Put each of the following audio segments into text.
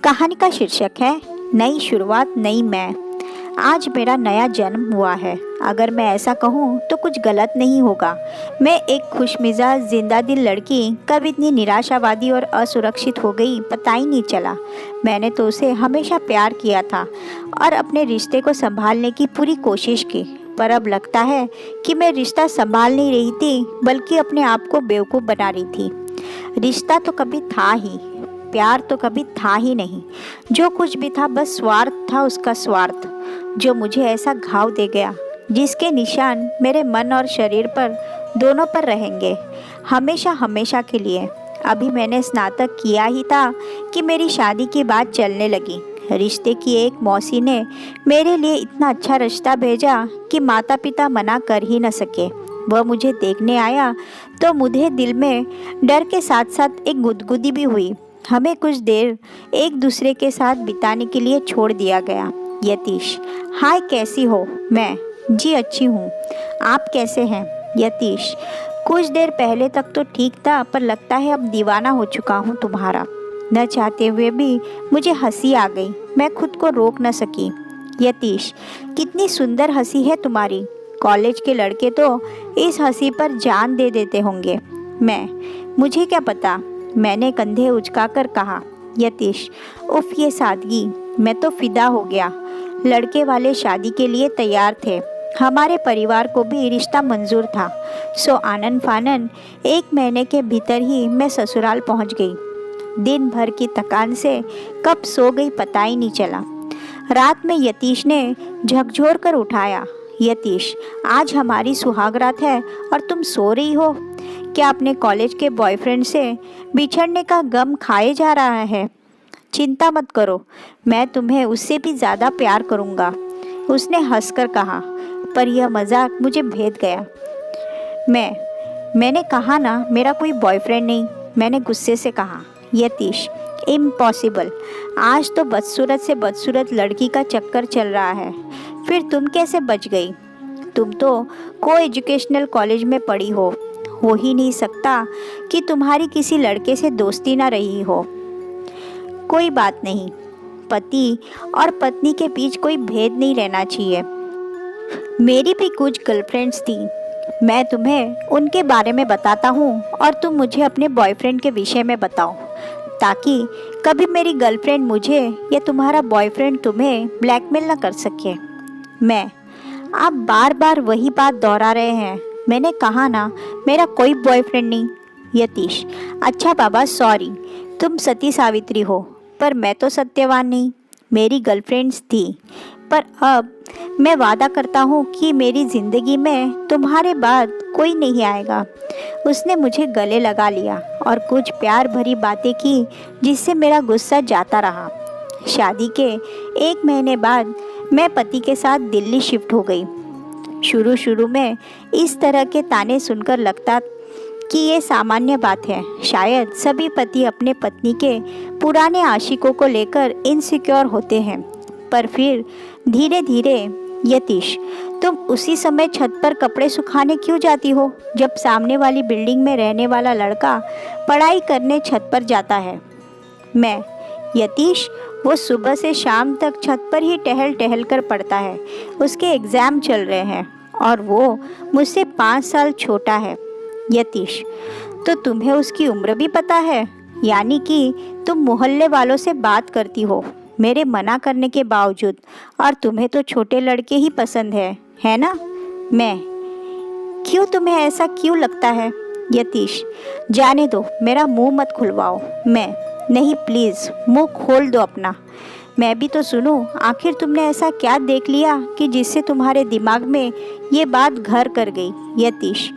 कहानी का शीर्षक है नई शुरुआत नई मैं। आज मेरा नया जन्म हुआ है। अगर मैं ऐसा कहूँ तो कुछ गलत नहीं होगा। मैं एक खुशमिजाज जिंदा दिल लड़की कब इतनी निराशावादी और असुरक्षित हो गई पता ही नहीं चला। मैंने तो उसे हमेशा प्यार किया था और अपने रिश्ते को संभालने की पूरी कोशिश की, पर अब लगता है कि मैं रिश्ता संभाल नहीं रही थी बल्कि अपने आप को बेवकूफ़ बना रही थी। रिश्ता तो कभी था ही, प्यार तो कभी था ही नहीं। जो कुछ भी था बस स्वार्थ था, उसका स्वार्थ जो मुझे ऐसा घाव दे गया जिसके निशान मेरे मन और शरीर पर दोनों पर रहेंगे हमेशा हमेशा के लिए। अभी मैंने स्नातक किया ही था कि मेरी शादी की बात चलने लगी। रिश्ते की एक मौसी ने मेरे लिए इतना अच्छा रिश्ता भेजा कि माता पिता मना कर ही न सके। वह मुझे देखने आया तो मुझे दिल में डर के साथ साथ एक गुदगुदी भी हुई। हमें कुछ देर एक दूसरे के साथ बिताने के लिए छोड़ दिया गया। यतीश: हाय, कैसी हो? मैं: जी अच्छी हूँ। आप कैसे हैं? यतीश: कुछ देर पहले तक तो ठीक था, पर लगता है अब दीवाना हो चुका हूँ तुम्हारा। न चाहते हुए भी मुझे हंसी आ गई, मैं खुद को रोक न सकी। यतीश: कितनी सुंदर हंसी है तुम्हारी। कॉलेज के लड़के तो इस हंसी पर जान दे देते होंगे। मैं: मुझे क्या पता, मैंने कंधे उचकाकर कहा। यतीश: उफ, ये सादगी, मैं तो फिदा हो गया। लड़के वाले शादी के लिए तैयार थे, हमारे परिवार को भी रिश्ता मंजूर था। सो आनन फानन 1 महीने के भीतर ही मैं ससुराल पहुंच गई। दिन भर की थकान से कब सो गई पता ही नहीं चला। रात में यतीश ने झकझोर कर उठाया। यतीश: आज हमारी सुहागरात है और तुम सो रही हो? क्या अपने कॉलेज के बॉयफ्रेंड से बिछड़ने का गम खाए जा रहा है? चिंता मत करो, मैं तुम्हें उससे भी ज़्यादा प्यार करूँगा, उसने हंसकर कहा। पर यह मजाक मुझे भेद गया। मैंने कहा ना, मेरा कोई बॉयफ्रेंड नहीं, मैंने गुस्से से कहा। यतीश: इम्पॉसिबल, आज तो बदसूरत से बदसूरत लड़की का चक्कर चल रहा है, फिर तुम कैसे बच गई? तुम तो को एजुकेशनल कॉलेज में पढ़ी हो ही नहीं सकता कि तुम्हारी किसी लड़के से दोस्ती ना रही हो। कोई बात नहीं, पति और पत्नी के बीच कोई भेद नहीं रहना चाहिए। मेरी भी कुछ गर्लफ्रेंड्स थी, मैं तुम्हें उनके बारे में बताता हूँ और तुम मुझे अपने बॉयफ्रेंड के विषय में बताओ, ताकि कभी मेरी गर्लफ्रेंड मुझे या तुम्हारा बॉयफ्रेंड तुम्हें ब्लैकमेल ना कर सके। मैं: आप बार बार वही बात दोहरा रहे हैं, मैंने कहा ना, मेरा कोई बॉयफ्रेंड नहीं। यतीश: अच्छा बाबा, सॉरी, तुम सती सावित्री हो, पर मैं तो सत्यवान नहीं। मेरी गर्लफ्रेंड्स थी, पर अब मैं वादा करता हूँ कि मेरी ज़िंदगी में तुम्हारे बाद कोई नहीं आएगा। उसने मुझे गले लगा लिया और कुछ प्यार भरी बातें की जिससे मेरा गुस्सा जाता रहा। शादी के 1 महीने बाद मैं पति के साथ दिल्ली शिफ्ट हो गई। शुरू में इस तरह के ताने सुनकर लगता कि ये सामान्य बात है। शायद सभी पति अपने पत्नी के पुराने आशिकों को लेकर इनसिक्योर होते हैं, पर फिर धीरे धीरे। यतीश: तुम उसी समय छत पर कपड़े सुखाने क्यों जाती हो जब सामने वाली बिल्डिंग में रहने वाला लड़का पढ़ाई करने छत पर जाता है? मैं: यतीश, वो सुबह से शाम तक छत पर ही टहल टहल कर पढ़ता है, उसके एग्ज़ाम चल रहे हैं और वो मुझसे 5 साल छोटा है। यतीश: तो तुम्हें उसकी उम्र भी पता है? यानी कि तुम मोहल्ले वालों से बात करती हो मेरे मना करने के बावजूद, और तुम्हें तो छोटे लड़के ही पसंद है ना? मैं: क्यों, तुम्हें ऐसा क्यों लगता है? यतीश: जाने दो, मेरा मुंह मत खुलवाओ। मैं: नहीं, प्लीज़ मुंह खोल दो अपना, मैं भी तो सुनूं। आखिर तुमने ऐसा क्या देख लिया कि जिससे तुम्हारे दिमाग में ये बात घर कर गई? यतीश: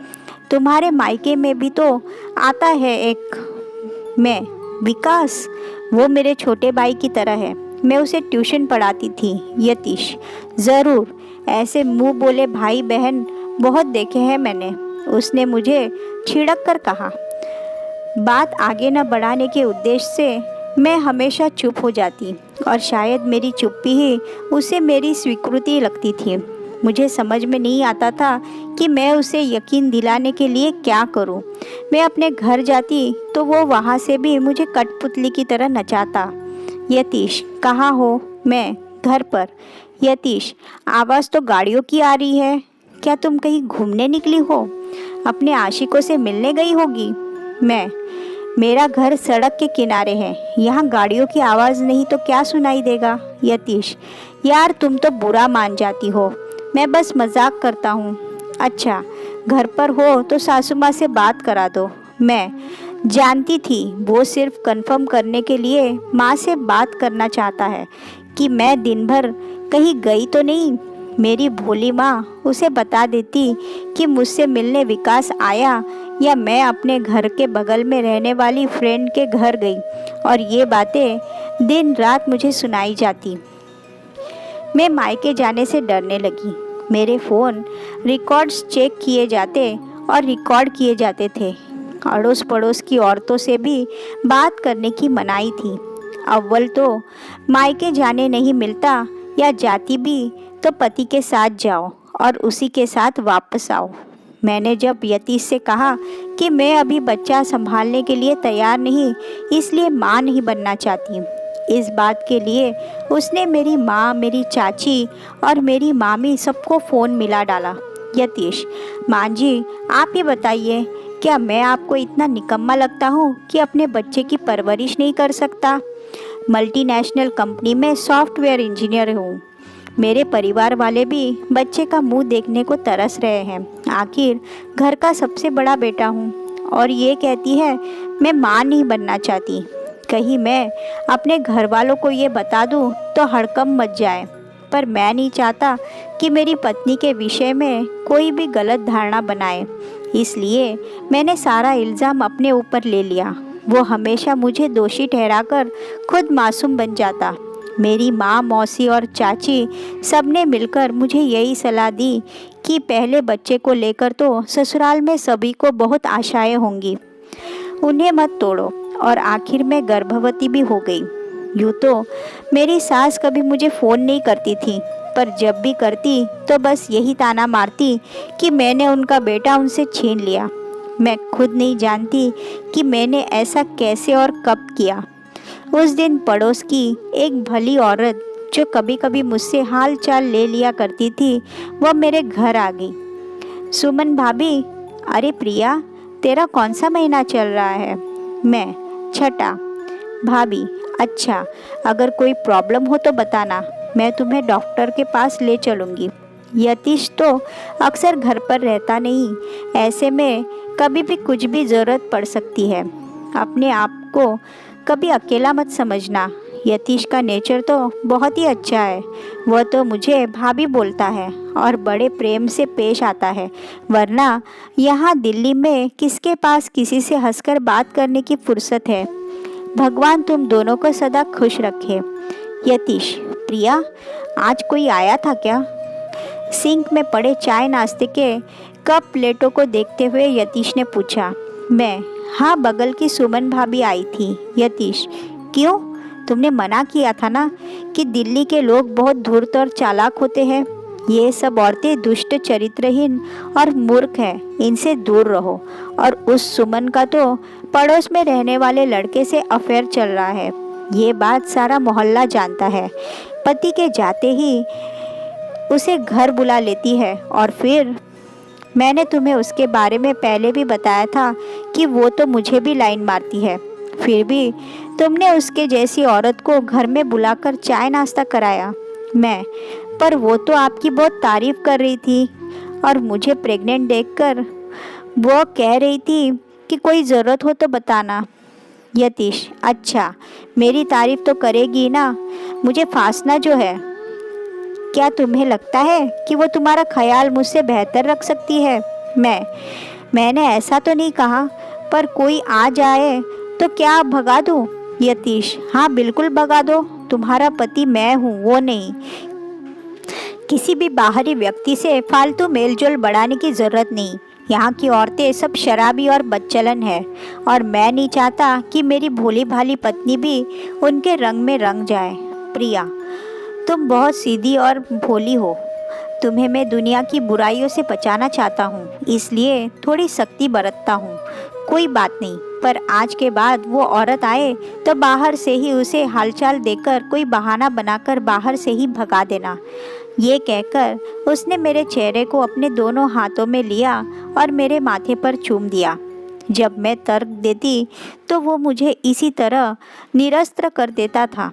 तुम्हारे मायके में भी तो आता है एक। मैं: विकास, वो मेरे छोटे भाई की तरह है, मैं उसे ट्यूशन पढ़ाती थी। यतीश: ज़रूर, ऐसे मुंह बोले भाई बहन बहुत देखे हैं मैंने, उसने मुझे छिड़क कर कहा। बात आगे न बढ़ाने के उद्देश्य से मैं हमेशा चुप हो जाती और शायद मेरी चुप्पी ही उसे मेरी स्वीकृति लगती थी। मुझे समझ में नहीं आता था कि मैं उसे यकीन दिलाने के लिए क्या करूं। मैं अपने घर जाती तो वो वहाँ से भी मुझे कठपुतली की तरह नचाता। यतीश, कहाँ हो? मैं घर पर। यतीश, आवाज़ तो गाड़ियों की आ रही है। क्या तुम कहीं घूमने निकली हो? अपने आशिकों से मिलने गई होगी। मैं, मेरा घर सड़क के किनारे है, यहाँ गाड़ियों की आवाज़ नहीं तो क्या सुनाई देगा? यतीश, यार तुम तो बुरा मान जाती हो, मैं बस मजाक करता हूँ। अच्छा, घर पर हो तो सासू माँ से बात करा दो। मैं जानती थी वो सिर्फ कंफर्म करने के लिए माँ से बात करना चाहता है कि मैं दिन भर कहीं गई तो नहीं। मेरी भोली माँ उसे बता देती कि मुझसे मिलने विकास आया या मैं अपने घर के बगल में रहने वाली फ्रेंड के घर गई, और ये बातें दिन रात मुझे सुनाई जाती। मैं मायके जाने से डरने लगी। मेरे फ़ोन रिकॉर्ड्स चेक किए जाते और रिकॉर्ड किए जाते थे। अड़ोस पड़ोस की औरतों से भी बात करने की मनाही थी। अव्वल तो मायके जाने नहीं मिलता, या जाती भी तो पति के साथ जाओ और उसी के साथ वापस आओ। मैंने जब यतीश से कहा कि मैं अभी बच्चा संभालने के लिए तैयार नहीं, इसलिए माँ नहीं बनना चाहती, इस बात के लिए उसने मेरी माँ, मेरी चाची और मेरी मामी सबको फ़ोन मिला डाला। यतीश, माँ जी आप ही बताइए, क्या मैं आपको इतना निकम्मा लगता हूँ कि अपने बच्चे की परवरिश नहीं कर सकता? मल्टीनेशनल कंपनी में सॉफ्टवेयर इंजीनियर हूँ। मेरे परिवार वाले भी बच्चे का मुंह देखने को तरस रहे हैं। आखिर घर का सबसे बड़ा बेटा हूँ, और ये कहती है मैं माँ नहीं बनना चाहती। कहीं मैं अपने घर वालों को ये बता दूँ तो हड़कंप मच जाए, पर मैं नहीं चाहता कि मेरी पत्नी के विषय में कोई भी गलत धारणा बनाए, इसलिए मैंने सारा इल्ज़ाम अपने ऊपर ले लिया। वो हमेशा मुझे दोषी ठहराकर खुद मासूम बन जाता। मेरी माँ, मौसी और चाची सबने मिलकर मुझे यही सलाह दी कि पहले बच्चे को लेकर तो ससुराल में सभी को बहुत आशाएं होंगी, उन्हें मत तोड़ो, और आखिर में गर्भवती भी हो गई। यूँ तो मेरी सास कभी मुझे फ़ोन नहीं करती थी, पर जब भी करती तो बस यही ताना मारती कि मैंने उनका बेटा उनसे छीन लिया। मैं खुद नहीं जानती कि मैंने ऐसा कैसे और कब किया। उस दिन पड़ोस की एक भली औरत जो कभी कभी मुझसे हाल चाल ले लिया करती थी, वह मेरे घर आ गई। सुमन भाभी, अरे प्रिया, तेरा कौन सा महीना चल रहा है? मैं, छठा। भाभी, अच्छा, अगर कोई प्रॉब्लम हो तो बताना, मैं तुम्हें डॉक्टर के पास ले चलूँगी। यतीश तो अक्सर घर पर रहता नहीं, ऐसे में कभी भी कुछ भी ज़रूरत पड़ सकती है। अपने आप को कभी अकेला मत समझना। यतीश का नेचर तो बहुत ही अच्छा है। वह तो मुझे भाभी बोलता है और बड़े प्रेम से पेश आता है, वरना यहाँ दिल्ली में किसके पास किसी से हंसकर बात करने की फुर्सत है। भगवान तुम दोनों को सदा खुश रखे। यतीश, प्रिया, आज कोई आया था क्या? सिंक में पड़े चाय नाश्ते के कप प्लेटों को देखते हुए यतीश ने पूछा। मैं, हाँ, बगल की सुमन भाभी आई थी। यतीश, क्यों? तुमने मना किया था ना कि दिल्ली के लोग बहुत धूर्त और चालाक होते हैं। ये सब औरतें दुष्ट, चरित्रहीन और मूर्ख हैं, इनसे दूर रहो। और उस सुमन का तो पड़ोस में रहने वाले लड़के से अफेयर चल रहा है, ये बात सारा मोहल्ला जानता है। पति के जाते ही उसे घर बुला लेती है, और फिर मैंने तुम्हें उसके बारे में पहले भी बताया था कि वो तो मुझे भी लाइन मारती है, फिर भी तुमने उसके जैसी औरत को घर में बुलाकर चाय नाश्ता कराया। मैं, पर वो तो आपकी बहुत तारीफ कर रही थी, और मुझे प्रेग्नेंट देखकर वो कह रही थी कि कोई ज़रूरत हो तो बताना। यतीश, अच्छा, मेरी तारीफ तो करेगी ना, मुझे फांसना जो है। क्या लगता है कि वो तुम्हारा ख्याल मुझसे बेहतर रख सकती है? मैंने ऐसा तो नहीं कहा, पर कोई आ जाए तो क्या आप भगा दूँ? यतीश, हाँ बिल्कुल भगा दो, तुम्हारा पति मैं हूँ, वो नहीं। किसी भी बाहरी व्यक्ति से फालतू मेलजोल बढ़ाने की ज़रूरत नहीं। यहाँ की औरतें सब शराबी और बदचलन है, और मैं नहीं चाहता कि मेरी भोली भाली पत्नी भी उनके रंग में रंग जाए। प्रिया, तुम बहुत सीधी और भोली हो, तुम्हें मैं दुनिया की बुराइयों से बचाना चाहता हूँ, इसलिए थोड़ी सख्ती बरतता हूँ। कोई बात नहीं, पर आज के बाद वो औरत आए तो बाहर से ही उसे हालचाल देकर कोई बहाना बनाकर बाहर से ही भगा देना। ये कहकर उसने मेरे चेहरे को अपने दोनों हाथों में लिया और मेरे माथे पर चूम दिया। जब मैं तर्क देती तो वो मुझे इसी तरह निरस्त्र कर देता था।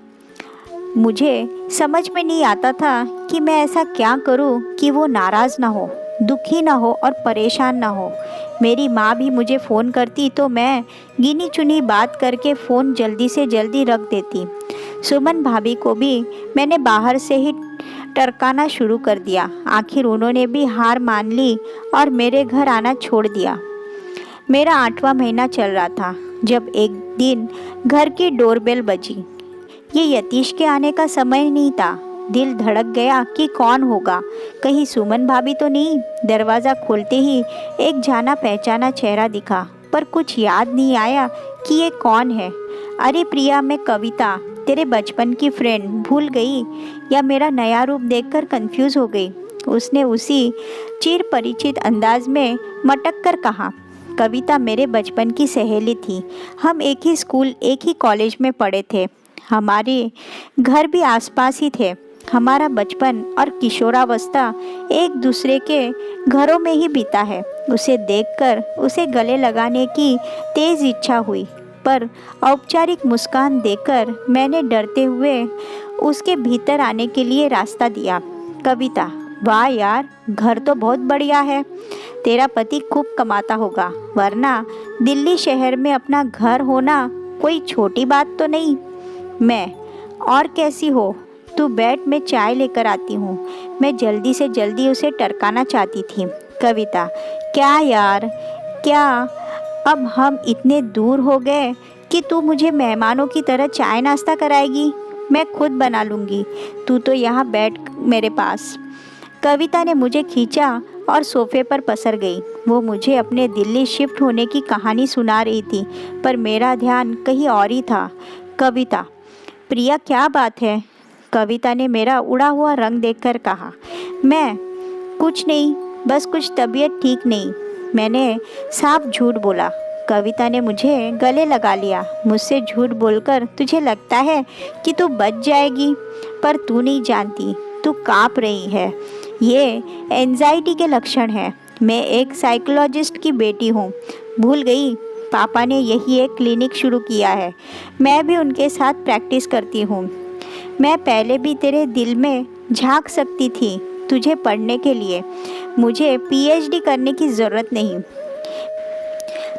मुझे समझ में नहीं आता था कि मैं ऐसा क्या करूं कि वो नाराज़ ना हो, दुखी ना हो और परेशान ना हो। मेरी माँ भी मुझे फ़ोन करती तो मैं गिनी चुनी बात करके फ़ोन जल्दी से जल्दी रख देती। सुमन भाभी को भी मैंने बाहर से ही टरकाना शुरू कर दिया। आखिर उन्होंने भी हार मान ली और मेरे घर आना छोड़ दिया। मेरा 8वां महीना चल रहा था जब एक दिन घर की डोरबेल बजी। ये यतीश के आने का समय नहीं था। दिल धड़क गया कि कौन होगा, कहीं सुमन भाभी तो नहीं। दरवाज़ा खोलते ही एक जाना पहचाना चेहरा दिखा, पर कुछ याद नहीं आया कि ये कौन है। अरे प्रिया, मैं कविता, तेरे बचपन की फ्रेंड। भूल गई या मेरा नया रूप देखकर कंफ्यूज हो गई? उसने उसी चिर परिचित अंदाज में मटक कर कहा। कविता मेरे बचपन की सहेली थी। हम एक ही स्कूल, एक ही कॉलेज में पढ़े थे। हमारे घर भी आसपास ही थे। हमारा बचपन और किशोरावस्था एक दूसरे के घरों में ही बीता है। उसे देखकर उसे गले लगाने की तेज़ इच्छा हुई, पर औपचारिक मुस्कान देकर मैंने डरते हुए उसके भीतर आने के लिए रास्ता दिया। कविता, वाह यार, घर तो बहुत बढ़िया है। तेरा पति खूब कमाता होगा, वरना दिल्ली शहर में अपना घर होना कोई छोटी बात तो नहीं। मैं, और कैसी हो? तू बैठ, मैं चाय लेकर आती हूँ। मैं जल्दी से जल्दी उसे टरकाना चाहती थी। कविता, क्या यार, क्या अब हम इतने दूर हो गए कि तू मुझे मेहमानों की तरह चाय नाश्ता कराएगी? मैं खुद बना लूँगी, तू तो यहाँ बैठ मेरे पास। कविता ने मुझे खींचा और सोफे पर पसर गई। वो मुझे अपने दिल्ली शिफ्ट होने की कहानी सुना रही थी, पर मेरा ध्यान कहीं और ही था। कविता, प्रिया, क्या बात है? कविता ने मेरा उड़ा हुआ रंग देखकर कहा। मैं, कुछ नहीं, बस कुछ तबीयत ठीक नहीं। मैंने साफ झूठ बोला। कविता ने मुझे गले लगा लिया। मुझसे झूठ बोलकर तुझे लगता है कि तू बच जाएगी, पर तू नहीं जानती, तू काँप रही है। ये एंजाइटी के लक्षण हैं। मैं एक साइकोलॉजिस्ट की बेटी हूँ। भूल गई? पापा ने यही एक क्लिनिक शुरू किया है। मैं भी उनके साथ प्रैक्टिस करती हूँ। मैं पहले भी तेरे दिल में झांक सकती थी तुझे पढ़ने के लिए। मुझे पीएचडी करने की ज़रूरत नहीं।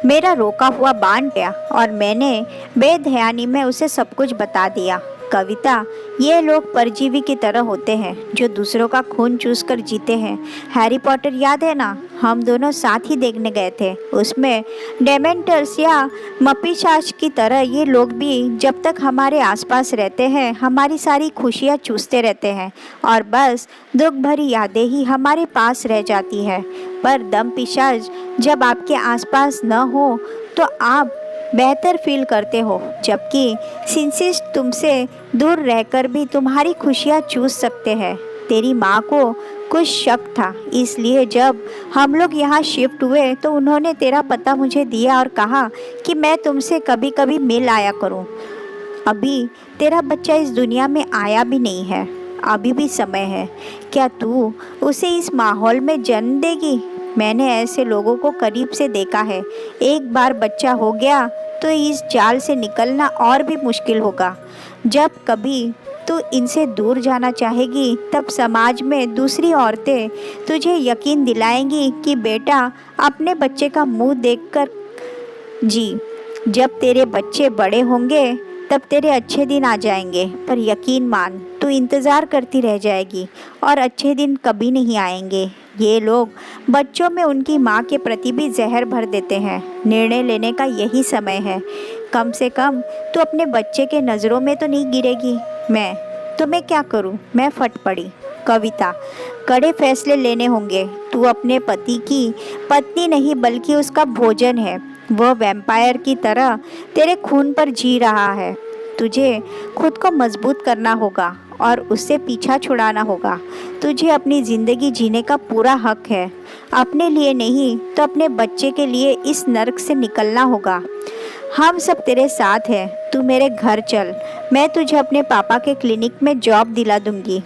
मेरा रोका हुआ बांध गया और मैंने बेध्यानी में उसे सब कुछ बता दिया। कविता, ये लोग परजीवी की तरह होते हैं जो दूसरों का खून चूस कर जीते हैं। हैरी पॉटर याद है ना? हम दोनों साथ ही देखने गए थे। उसमें डेमेंटर्स या मपिशाच की तरह ये लोग भी जब तक हमारे आसपास रहते हैं हमारी सारी खुशियाँ चूसते रहते हैं और बस दुख भरी यादें ही हमारे पास रह जाती है। पर दम पिशाच जब आपके आसपास न हो तो आप बेहतर फील करते हो, जबकि सिंसिस्ट तुमसे दूर रहकर भी तुम्हारी खुशियाँ चूस सकते हैं। तेरी माँ को कुछ शक था, इसलिए जब हम लोग यहाँ शिफ्ट हुए तो उन्होंने तेरा पता मुझे दिया और कहा कि मैं तुमसे कभी कभी मिल आया करूँ। अभी तेरा बच्चा इस दुनिया में आया भी नहीं है, अभी भी समय है। क्या तू उसे इस माहौल में जन्म देगी? मैंने ऐसे लोगों को करीब से देखा है। एक बार बच्चा हो गया तो इस जाल से निकलना और भी मुश्किल होगा। जब कभी तू इनसे दूर जाना चाहेगी तब समाज में दूसरी औरतें तुझे यकीन दिलाएंगी कि बेटा अपने बच्चे का मुंह देखकर जी। जब तेरे बच्चे बड़े होंगे तब तेरे अच्छे दिन आ जाएंगे, पर यकीन मान तू इंतज़ार करती रह जाएगी और अच्छे दिन कभी नहीं आएंगे। ये लोग बच्चों में उनकी माँ के प्रति भी जहर भर देते हैं। निर्णय लेने का यही समय है। कम से कम तू अपने बच्चे के नज़रों में तो नहीं गिरेगी। मैं क्या करूँ? मैं फट पड़ी। कविता, कड़े फैसले लेने होंगे। तू अपने पति की पत्नी नहीं बल्कि उसका भोजन है। वह वैम्पायर की तरह तेरे खून पर जी रहा है। तुझे खुद को मजबूत करना होगा और उससे पीछा छुड़ाना होगा। तुझे अपनी ज़िंदगी जीने का पूरा हक है। अपने लिए नहीं तो अपने बच्चे के लिए इस नर्क से निकलना होगा। हम सब तेरे साथ हैं, तू मेरे घर चल, मैं तुझे अपने पापा के क्लिनिक में जॉब दिला दूंगी।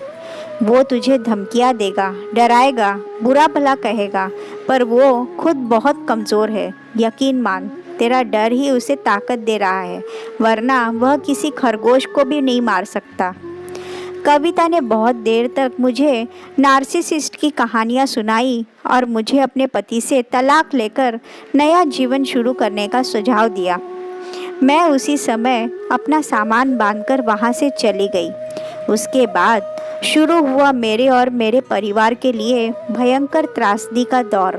वो तुझे धमकियाँ देगा, डराएगा, बुरा भला कहेगा, पर वो खुद बहुत कमज़ोर है। यकीन मान, तेरा डर ही उसे ताकत दे रहा है, वरना वह किसी खरगोश को भी नहीं मार सकता। कविता ने बहुत देर तक मुझे नार्सिसिस्ट की कहानियाँ सुनाई और मुझे अपने पति से तलाक लेकर नया जीवन शुरू करने का सुझाव दिया। मैं उसी समय अपना सामान बांधकर वहाँ से चली गई। उसके बाद शुरू हुआ मेरे और मेरे परिवार के लिए भयंकर त्रासदी का दौर।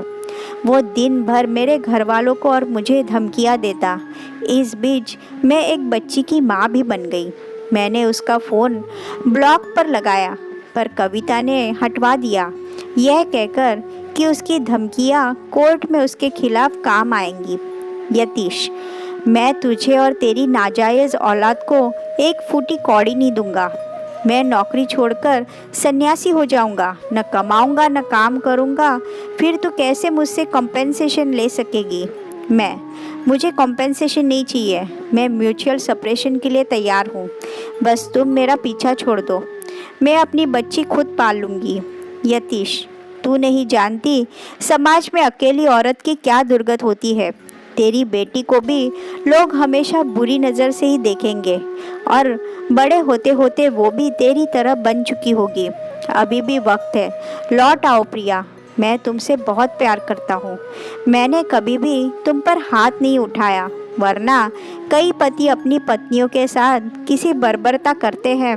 वो दिन भर मेरे घर वालों को और मुझे धमकियाँ देता। इस बीच मैं एक बच्ची की माँ भी बन गई। मैंने उसका फ़ोन ब्लॉक पर लगाया, पर कविता ने हटवा दिया, यह कहकर कि उसकी धमकियाँ कोर्ट में उसके खिलाफ काम आएंगी। यतीश, मैं तुझे और तेरी नाजायज़ औलाद को एक फूटी कौड़ी नहीं दूंगा। मैं नौकरी छोड़कर सन्यासी हो जाऊंगा, न कमाऊंगा न काम करूंगा। फिर तू कैसे मुझसे कॉम्पेंसेशन ले सकेगी? मुझे कॉम्पेंसेशन नहीं चाहिए। मैं म्यूचुअल सेपरेशन के लिए तैयार हूँ। बस तुम मेरा पीछा छोड़ दो। मैं अपनी बच्ची खुद पाल लूँगी। यतीश, तू नहीं जानती समाज में अकेली औरत की क्या दुर्गत होती है। तेरी बेटी को भी लोग हमेशा बुरी नज़र से ही देखेंगे और बड़े होते होते वो भी तेरी तरह बन चुकी होगी। अभी भी वक्त है, लौट आओ प्रिया। मैं तुमसे बहुत प्यार करता हूँ। मैंने कभी भी तुम पर हाथ नहीं उठाया, वरना कई पति अपनी पत्नियों के साथ किसी बर्बरता करते हैं।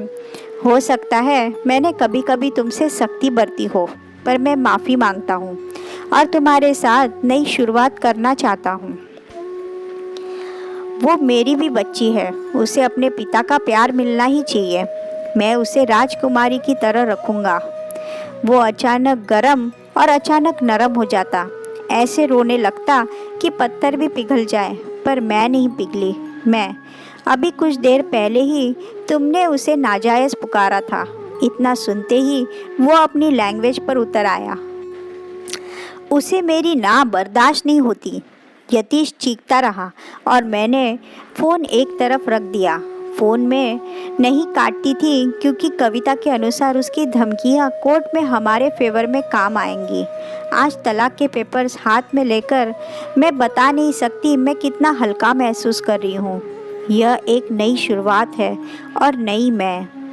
हो सकता है मैंने कभी कभी तुमसे सख्ती बरती हो, पर मैं माफ़ी मांगता हूँ और तुम्हारे साथ नई शुरुआत करना चाहता हूँ। वो मेरी भी बच्ची है, उसे अपने पिता का प्यार मिलना ही चाहिए। मैं उसे राजकुमारी की तरह रखूँगा। वो अचानक गर्म और अचानक नरम हो जाता, ऐसे रोने लगता कि पत्थर भी पिघल जाए, पर मैं नहीं पिघली। अभी कुछ देर पहले ही तुमने उसे नाजायज़ पुकारा था। इतना सुनते ही वो अपनी लैंग्वेज पर उतर आया। उसे मेरी ना बर्दाश्त नहीं होती। यतीश चीखता रहा और मैंने फ़ोन एक तरफ रख दिया। फ़ोन में नहीं काटती थी क्योंकि कविता के अनुसार उसकी धमकियाँ कोर्ट में हमारे फेवर में काम आएंगी। आज तलाक के पेपर्स हाथ में लेकर मैं बता नहीं सकती मैं कितना हल्का महसूस कर रही हूँ। यह एक नई शुरुआत है और नई मैं।